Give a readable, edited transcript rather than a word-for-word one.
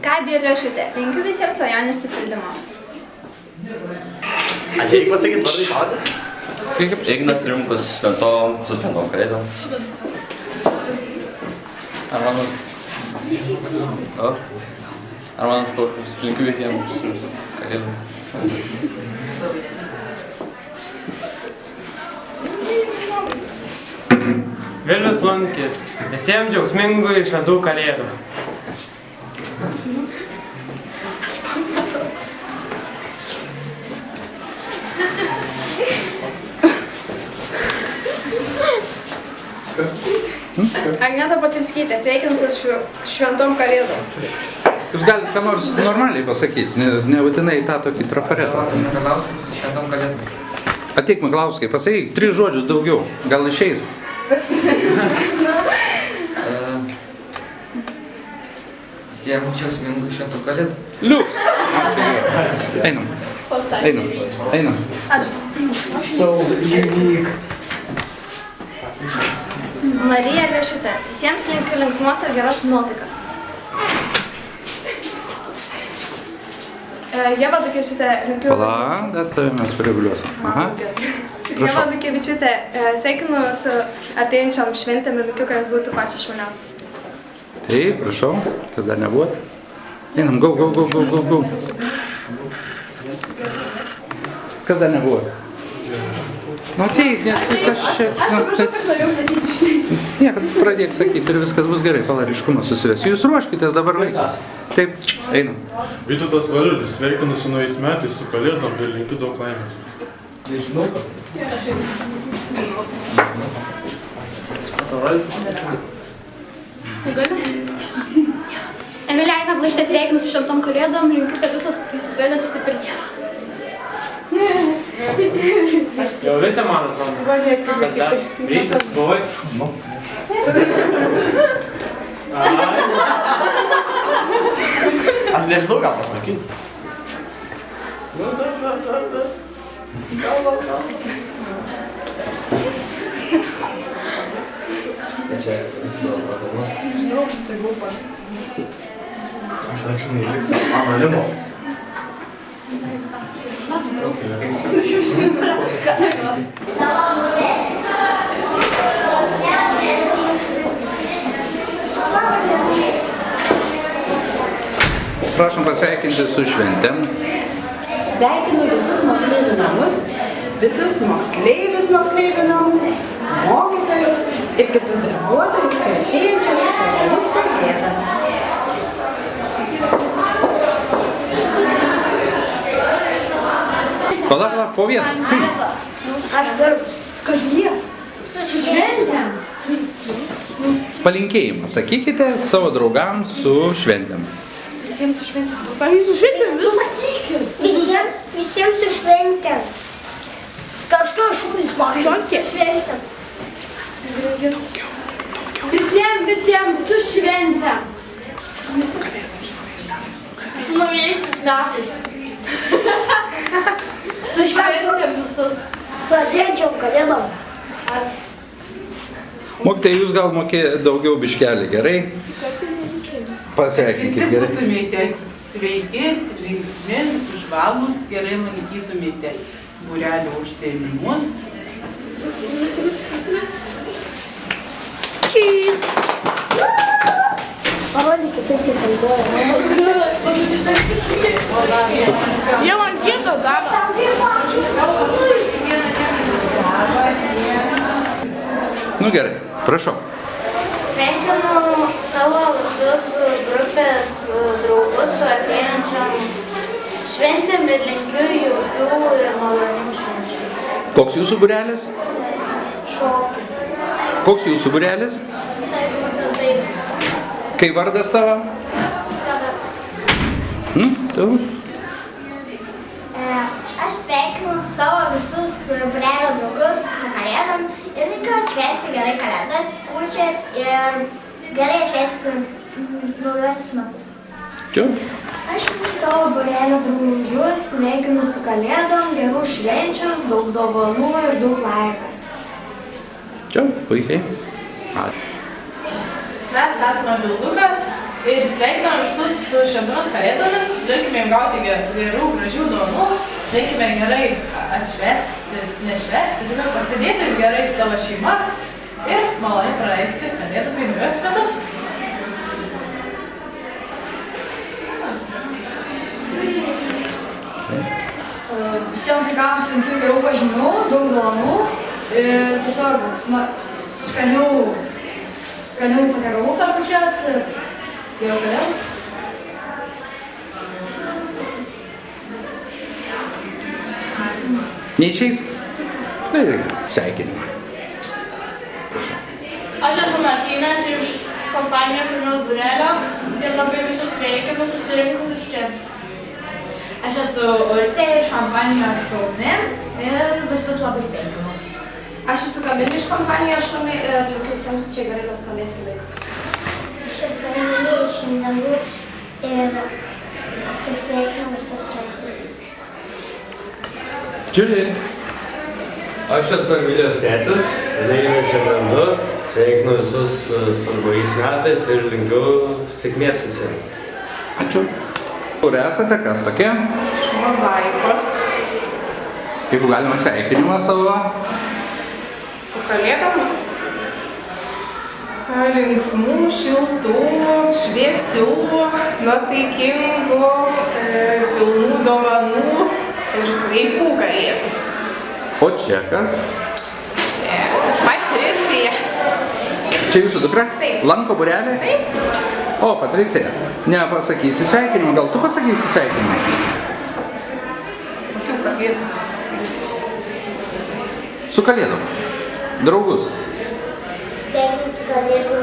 Gabija ir Lešutė, linkiu visiems svajonių išsipildymo. Aš reikia pasakyti vardai. Ignas Rimkus su šventom kalėdom. Armanas Paulius, linkiu visiems kalėdom. Vilnius Lunkis, visiems džiaugsmingų ir šventų kalėdų. Agneta Patilskytė, sveikinu su šventom kalėdom. Jūs galite ką nors normaliai pasakyti, nebūtinai tą tokį trafaretą. Mikalauskas su šventom kalėdom. Ateik, Mikalauskai, pasakyk 3 žodžius daugiau, gal išeis. Visiems džiaugsmingų šventų kalėdų. Liuks! Einam. Einam. Einam. So unique. Marija Lešutė, visiems linkiu linksmos ir geros nuotaikas. Ieva Dukevičiūtė, linkiu... Pala, dar tave mes pareguliuosim. Aha. Ieva Dukevičiūtė, sveikinu su artėjančiom šventėm ir linkiu, kad jos būtų pačios šauniausios. Taip, prašau, kas dar nebuvo. Einam, go. Kas dar nebuvo? Nu, ateik, nes kas čia... Aš norėjau sakyti iškai. Niekad pradėk sakyti ir viskas bus gerai, palariškumas susives. Jūs ruoškitės dabar vaikas. Taip, einam. Vytautas Varulis, sveikinu su naujais metais, su kalėdom ir linkiu daug laimės. Nežinau kas. Emilijaina Blaištė, sveikinu su šventom kalėdom, linkiu, kad visos jūsų sveikas išsipildė. Jau visi man atrodo. Kas dar? Rytas, buvai? Aš nežinau, ką pasakyti. Aš dar šiandien liksiu anonimos. Prašom pasveikinti su šventėm. Sveikinu visus moksleivių namus, visus moksleivių namų, mokytojus ir kitus darbuotojus su artėjančiomis šventomis kalėdomis. Pala, po vieną. Aš darbus. Skadie. Su šventėm. Palinkėjimą sakykite savo draugams su šventėm. Visiems su šventėm. Su šventėm visą. Visiems su šventėm. Kažkas šūdis Šonkė. šventėm. Visiems su šventėm. Su naujaisiais metais. Su šventėm visus. Su atėjančiom kalėdom. Mokytojai, jūs gal mokė daugiau biškelį, gerai? Pasveikinkit Visi gerai. būtumėte sveiki, linksmi, žvalūs, gerai lankytumėte būrelio užsiėmimus. Cheese. Parodykit, kaip tai kalbėjo. Jie man kito davė. Nu gerai, prašau. Sveikinu savo visus grupės draugus su artėjančiom šventėm ir linkiu jaukių ir malonių švenčių. Koks jūsų būrelis? Šokių. Koks jūsų būrelis? Taikomosios dailės. Kai vardas tavo? Tu? Aš sveikinu savo visus būrelio draugus su kalėdom ir linkiu atšvęsti gerai kalėdas, kūčias ir gerai atšvęsti naujuosius metus. Čia? Aš visus savo būrelio draugus sveikinu su kalėdom, gerų švenčių, daug dovanų ir daug laimės. Čia, puikiai. Ačiū. Mes esame Bildukas ir sveikiname visus su šventomis kalėdomis. Linkime jums gauti gerų, gražių dovanų. Linkime gerai atšvęsti, nešvęsti, tiesiog pasidėti gerai su savo šeima ir maloniai praleisti kalėdas bei naujus metus. Visiems vaikams linkiu gerų pažymių, daug dovanų ir tiesiog skanių patiekalų per kūčias ir gerų kalėdų. Neišeis? Na ir sveikinimą. Aš esu Martynas iš kompanijos šuniaus būrelio ir labai visus sveikinu susirinkusius čia. Aš esu Urtė iš kompanijos Šauni ir visus labai sveikinu. Aš esu Kamilė iš kompanijos Šauni ir linkiu visiems čia gerai praleisti laiką. Aš esu Emilija iš Indėlų ir sveikinu visus kalėdas. Džiulį. Aš esu Emilijos tėtis, Leivė Šebrandu, sveikinu visus su naujais metais ir linkiu sėkmės visiems. Ačiū. Kur esate, kas tokie? Iš Mozaikos. Jeigu galima sveikinimą savo. Su kalėdom. Linksmų, šiltų, šviesių, nuotaikingų, pilnų dovanų ir sveikų kalėdų. O čia kas? Čia Patricija. Čia jūsų dukra? Taip. Lanko būrelį? Taip. O, Patricija. Nepasakysi sveikinimą, gal tu pasakysi sveikinimą? Kokių kalėdų? Su kalėdom. Draugus. Sveikinu su kalėdų.